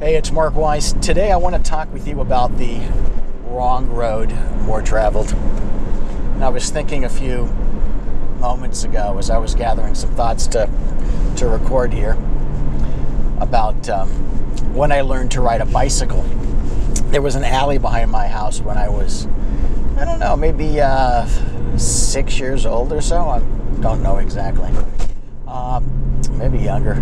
Hey, it's Mark Weiss. Today I want to talk with you about the wrong road more traveled. And I was thinking a few moments ago as I was gathering some thoughts to record here about when I learned to ride a bicycle. There was an alley behind my house when I was, I don't know, maybe 6 years old or so. I don't know exactly. Maybe younger.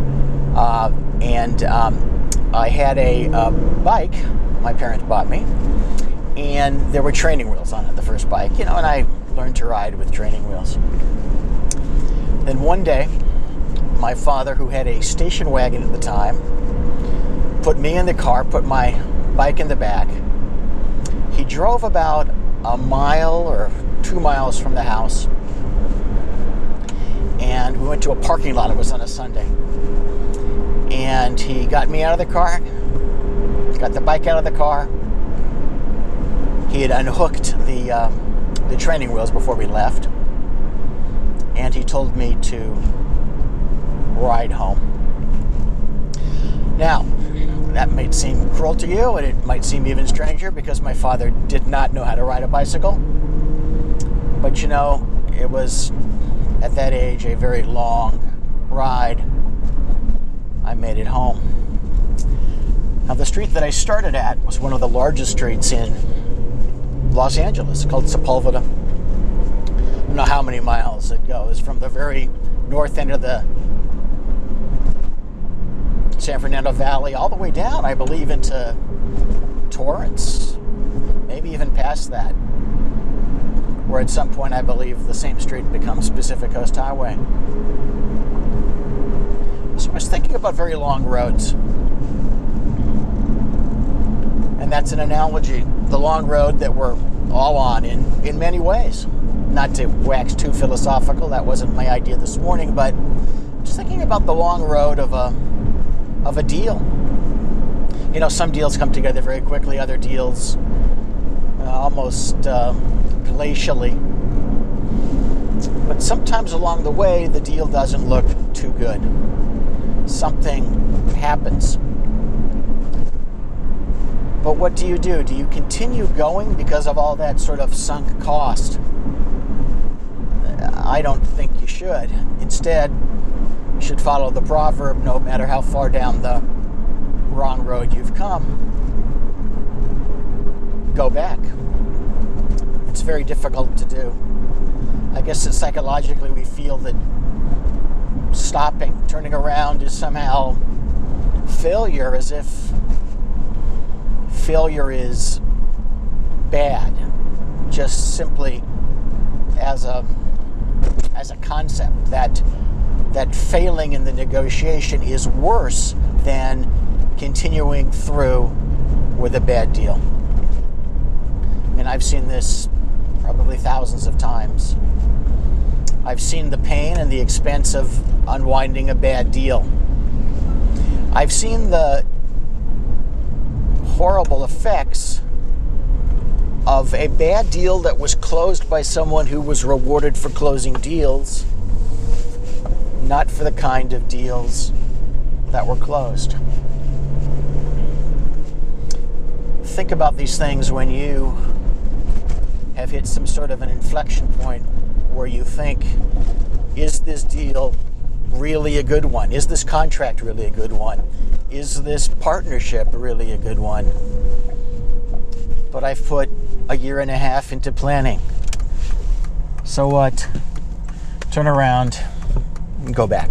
I had a bike my parents bought me, and there were training wheels on it, the first bike, and I learned to ride with training wheels. Then one day, my father, who had a station wagon at the time, put me in the car, put my bike in the back. He drove about a mile or 2 miles from the house, and we went to a parking lot. It was on a Sunday. And he got me out of the car, got the bike out of the car. He had unhooked the training wheels before we left, and he told me to ride home. Now, that might seem cruel to you, and it might seem even stranger because my father did not know how to ride a bicycle. But it was, at that age, a very long ride. I made it home. Now, the street that I started at was one of the largest streets in Los Angeles, called Sepulveda. I don't know how many miles it goes from the very north end of the San Fernando Valley all the way down, I believe, into Torrance, maybe even past that, where at some point I believe the same street becomes Pacific Coast Highway. So I was thinking about very long roads. And that's an analogy, the long road that we're all on in many ways. Not to wax too philosophical, that wasn't my idea this morning, but just thinking about the long road of a deal. Some deals come together very quickly, other deals almost glacially. But sometimes along the way, the deal doesn't look too good. Something happens. But what do? Do you continue going because of all that sort of sunk cost? I don't think you should. Instead, you should follow the proverb, no matter how far down the wrong road you've come, go back. It's very difficult to do. I guess that psychologically we feel that stopping, turning around is somehow failure, as if failure is bad, just simply as a concept, that failing in the negotiation is worse than continuing through with a bad deal. And I've seen this probably thousands of times. I've seen the pain and the expense of unwinding a bad deal. I've seen the horrible effects of a bad deal that was closed by someone who was rewarded for closing deals, not for the kind of deals that were closed. Think about these things when you have hit some sort of an inflection point where you think, is this deal really a good one? Is this contract really a good one? Is this partnership really a good one? But I've put a year and a half into planning. So what? Turn around and go back.